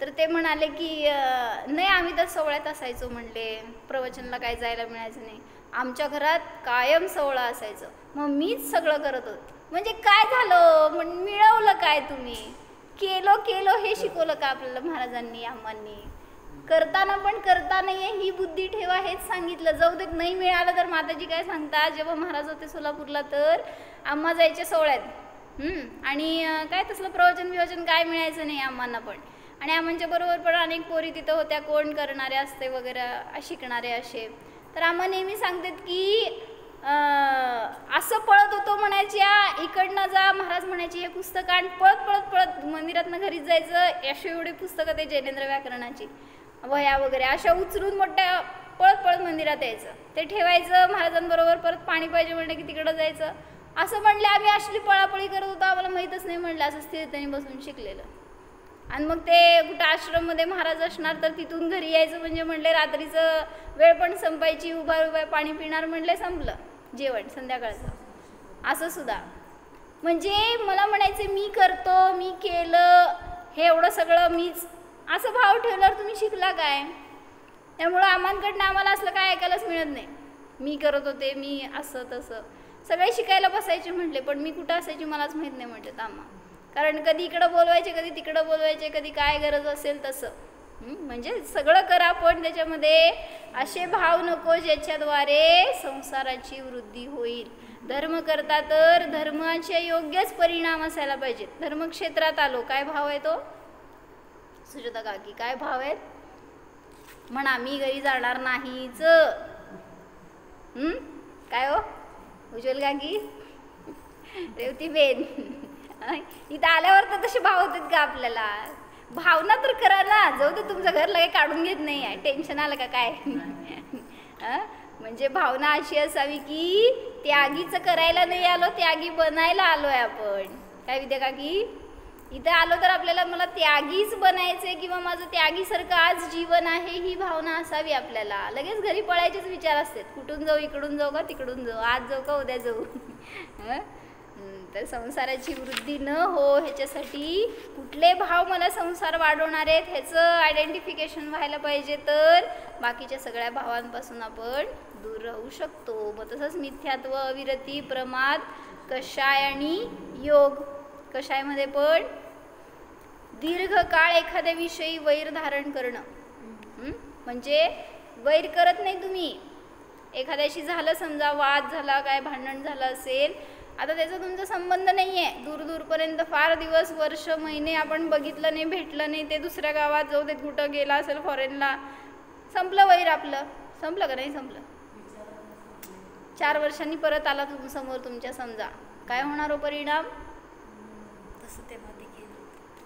तर ते म्हणाले की नाही आम्ही तर सोहळ्यात असायचो. म्हणले प्रवचनला काय जायला मिळायचं नाही. आमच्या घरात कायम सोहळा असायचं, मग मीच सगळं करत होते. म्हणजे काय झालं, मिळवलं काय तुम्ही, केलो हे शिकवलं का आपल्याला महाराजांनी अम्मांनी. करताना पण करता नाहीये ही बुद्धी ठेवा हेच सांगितलं. जाऊ देत नाही मिळालं तर माताजी काय सांगतात, जेव्हा महाराज होते सोलापूरला तर आम्हा जायचे सोहळ्यात. आणि काय तसलं प्रवचन काय मिळायचं नाही आम्हाला पण. आणि आम्हाच्या बरोबर पण अनेक पोरी तिथं होत्या, कोण करणारे असते वगैरे शिकणारे असे. तर आम्हा नेहमी सांगतात की असं पळत होतो म्हणायच्या, इकडनं जा महाराज म्हणायचे हे पुस्तक आण, पळत पळत पळत मंदिरातनं घरीच जायचं. अशी एवढी पुस्तकं ते जैनेंद्र व्याकरणाची वह्या वगैरे अशा उचलून मोठ्या पळत पळत मंदिरात यायचं, ते ठेवायचं. महाराजांबरोबर परत पाणी पाहिजे म्हणलं की तिकडं जायचं. असं म्हणले आम्ही असली पळापळी करत होतो, आम्हाला माहीतच नाही म्हणलं, असं स्थिरतेने बसून शिकलेलं. आणि मग ते कुठं आश्रममध्ये महाराज असणार तर तिथून घरी यायचं म्हणजे म्हणले रात्रीचं वेळ पण संपायची, उभा पाणी पिणार म्हणले, संपलं जेवण संध्याकाळचं. असं सुद्धा म्हणजे मला म्हणायचं मी करतो, मी केलं, हे एवढं सगळं मीच, असं भाव ठेवल्यावर तुम्ही शिकला काय? त्यामुळं आम्हाला असलं काय ऐकायलाच मिळत नाही. मी करत होते, मी असं तसं सगळे शिकायला बसायचे म्हटले, पण मी कुठं असायची मलाच माहीत नाही म्हटलं आम्हा. कारण कधी इकडं बोलवायचे, कधी तिकडं बोलवायचे, कधी काय गरज असेल तसं. म्हणजे सगळं करा पण त्याच्यामध्ये असे भाव नको ज्याच्याद्वारे संसाराची वृद्धी होईल. धर्म करता तर धर्माचे योग्यच परिणाम असायला पाहिजेत. धर्मक्षेत्रात आलो, काय भाव आहे तो? सुजाता काकी काय भाव आहेत म्हणा? मी घरी जाणार नाहीच. काय हो उज्ज्वल काकी, रेवती बेन, इथं आल्यावर तर तसे भाव होतात का आपल्याला? भावना तर करा ना, जाऊ दे तुमचं घर लगे काढून घेत नाही आहे, टेन्शन आलं का काय? म्हणजे भावना अशी असावी की त्यागीचं करायला नाही आलो, त्यागी बनायला आलोय आपण. काय विद्या काकी, इथं आलो तर आपल्याला मला त्यागीच बनायचंय किंवा माझं त्यागीसारखं आज जीवन आहे ही भावना असावी आपल्याला. लगेच घरी पळायचेच विचार असतात, कुठून जाऊ, इकडून जाऊ का तिकडून जाऊ, आज जाऊ का उद्या जाऊ. तर संसाराची वृद्धी न हो ह्याच्यासाठी कुठले भाव मला संसार वाढवणार आहेत ह्याचं आयडेंटिफिकेशन व्हायला पाहिजे, तर बाकीच्या सगळ्या भावांपासून आपण दूर राहू शकतो. मग तसंच मिथ्यात्व, अविरती, प्रमाद, कषाय आणि योग. कषायमध्ये पण दीर्घकाळ एखाद्या विषयी वैर धारण करणं, म्हणजे वैर करत नाही तुम्ही. एखाद्याशी झालं समजा वाद झाला, काय भांडण झालं असेल, आता त्याचा तुमचा संबंध नाही आहे, दूरपर्यंत फार दिवस वर्ष महिने आपण बघितलं नाही, भेटलं नाही, ते दुसऱ्या गावात जाऊ देत, कुठं गेला असेल फॉरेनला, संपलं वैर आपलं. संपलं का नाही संपलं? 4 वर्षांनी परत आला समोर तुमच्या, समजा काय होणार हो परिणाम?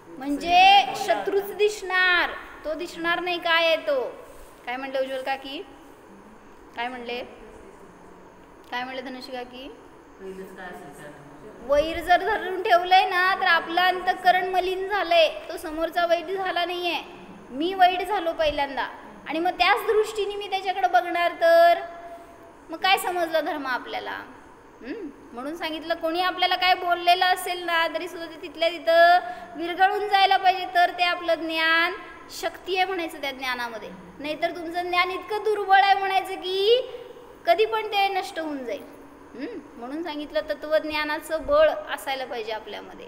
म्हणजे शत्रूच दिसणार, तो दिसणार नाही काय आहे तो. काय म्हणले उज्ज्वल काकी? काय म्हणले धनुषी काकी? वैर जर धरून ठेवलंय ना तर आपलं अंतःकरण मलिन झालंय, तो समोरचा वैर झाला नाहीये, मी वैर झालो पहिल्यांदा. आणि मग त्याच दृष्टीने मी त्याच्याकडे बघणार तर मग काय समजलं धर्म आपल्याला? म्हणून सांगितलं कोणी आपल्याला काय बोललेलं असेल ना तरी सुद्धा ते तिथल्या तिथं विरघळून जायला पाहिजे, तर ते आपलं ज्ञान शक्ती आहे म्हणायचं त्या ज्ञानामध्ये. नाहीतर तुमचं ज्ञान इतकं दुर्बळ आहे म्हणायचं की कधी पण ते नष्ट होऊन जाईल. म्हणून सांगितलं तत्वज्ञानाचं बळ असायला पाहिजे आपल्यामध्ये.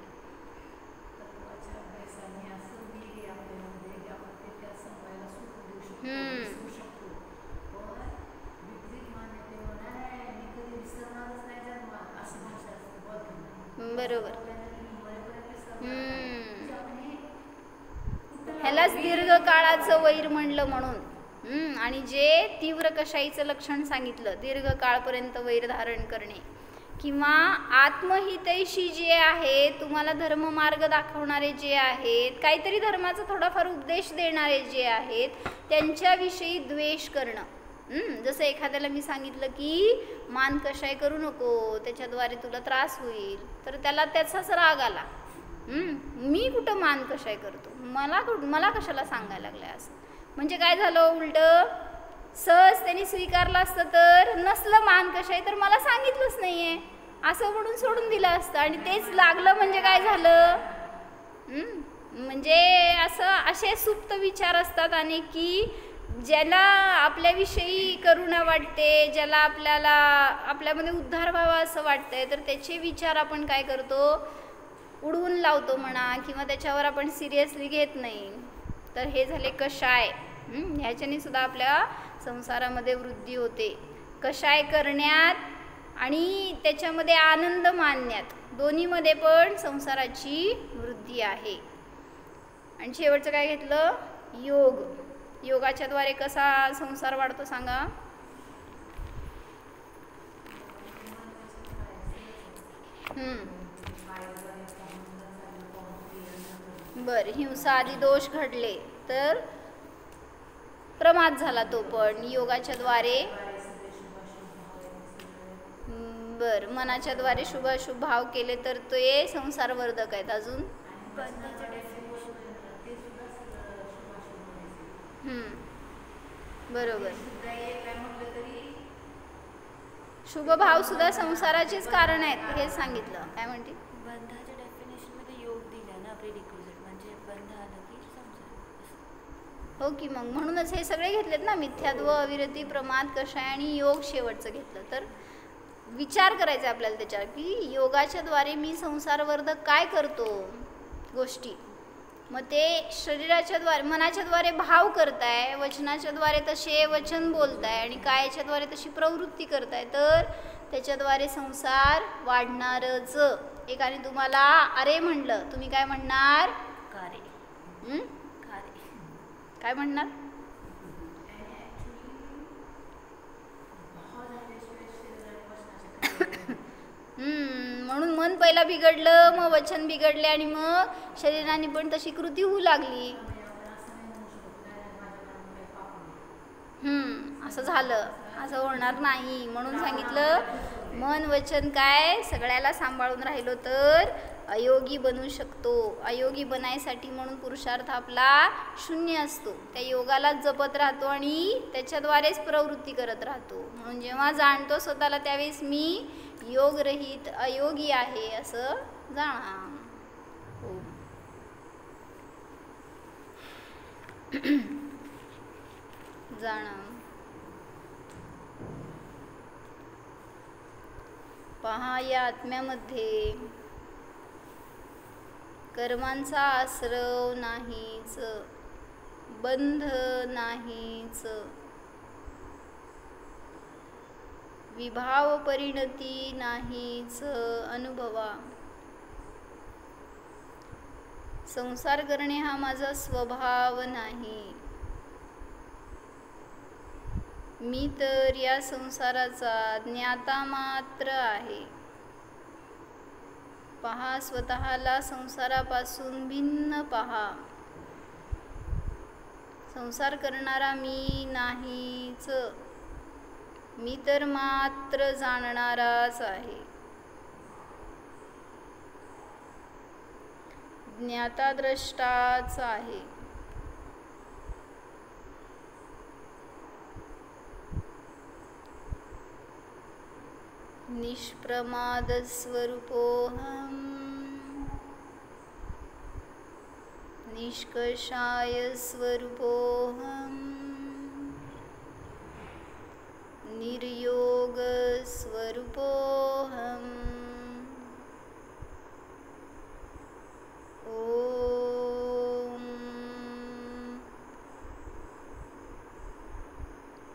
बरोबर. ह्यालाच दीर्घकाळाचं वैर म्हणलं म्हणून. आणि जे तीव्र कषाईचं लक्षण सांगितलं, दीर्घकाळपर्यंत वैर धारण करणे किंवा आत्महितैषी जे आहे, तुम्हाला धर्ममार्ग दाखवणारे जे आहेत, काहीतरी धर्माचा थोडाफार उपदेश देणारे जे आहेत, त्यांच्याविषयी द्वेष करणं. जसं एखाद्याला मी सांगितलं की मान कषाय करू नको, त्याच्याद्वारे तुला त्रास होईल, तर त्याला त्याचाच राग आला. मी कुठं मान कषाय करतो, मला कशाला सांगायला लागलंय असं. म्हणजे काय झालं, उलट सहज त्यांनी स्वीकारलं असतं तर नसलं मान कषाय तर मला सांगितलंच नाहीये असं म्हणून सोडून दिलं असतं. आणि तेच लागलं म्हणजे काय झालं, म्हणजे असे सुप्त विचार असतात आणि की ज्याला आपल्याविषयी करुणा वाटते, ज्याला आपल्यामध्ये उद्धार व्हावा असं वाटतंय, तर त्याचे विचार आपण काय करतो, उडवून लावतो म्हणा, किंवा त्याच्यावर आपण सिरियसली घेत नाही. तर हे झाले कषाय. ह्याच्याने सुद्धा आपल्या संसारामध्ये वृद्धी होते. कषाय करण्यात आणि त्याच्यामध्ये आनंद मानण्यात, दोन्हीमध्ये पण संसाराची वृद्धी आहे. आणि शेवटचं काय घेतलं? योग. योगाच्या द्वारे कसा संसार वाढतो सांगा? बर, हिंसा आदी दोष घडले तर प्रमाद झाला तो पण योगाच्या द्वारे. बर, मनाच्या द्वारे शुभाशुभ भाव केले तर ते संसारवर्धक आहेत. अजून बरोबर, शुभ भाव सुद्धा संसाराचेच कारण आहेत हे सांगितलं. काय म्हणते? बंधाच्या डेफिनेशन मध्ये योग दिला ना प्रिडिक्विजिट, म्हणजे बंध आलं की संसार. हो की मग म्हणूनच हे सगळे घेतलेत ना, मिथ्यात्व, अविरती, प्रमाद, कषाय आणि योग शेवटचं घेतलं. तर विचार करायचा आपल्याला त्याच्यावर की योगाच्या द्वारे मी संसारवर्धक काय करतो गोष्टी. मग ते शरीराच्या द्वारे, मनाच्या द्वारे भाव करताय, वचनाच्या द्वारे तसे वचन बोलताय आणि कायाच्या द्वारे तशी प्रवृत्ती करताय, तर त्याच्याद्वारे संसार वाढणारच. एकाने तुम्हाला अरे म्हणलं, तुम्ही काय म्हणणार? कारे. काय म्हणणार? म्हणून मन पहिला बिघडलं, मग वचन बिघडले आणि मग शरीराने पण तशी कृती होऊ लागली. असं झालं, असं होणार नाही. म्हणून सांगितलं मन वचन काय सगळ्याला सांभाळून राहिलो तर अयोगी बनू शकतो. अयोगी बनायसाठी म्हणून पुरुषार्थ आपला शून्य असतो. त्या योगालाच जपत राहतो आणि त्याच्याद्वारेच प्रवृत्ती करत राहतो. म्हणून जेव्हा जाणतो स्वतःला त्यावेळेस मी योगरहित अयोगी आहे असं जाणा. जाणा. पहा, या आत्म्यामध्ये कर्मांचा आश्रव नाहीच, बंध नाहीच, विभाव परिणती नाहीच अनुभवा. संसार करणे हा माझा स्वभाव नाही. मी तर या संसाराचा ज्ञाता मात्र आहे. पहा, स्वतःला संसारापासून भिन्न पहा. संसार करणारा मी नाहीच, मी तर मात्र जाणणाराच आहे. ज्ञाता द्रष्टाच आहे. निष्प्रमाद स्वरूपोऽहम्, निष्कषाय स्वरूपोऽहम्, निर्योग स्वरूपोऽहम्. ओम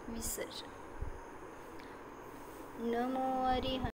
विसर्जन. नमो हरिः.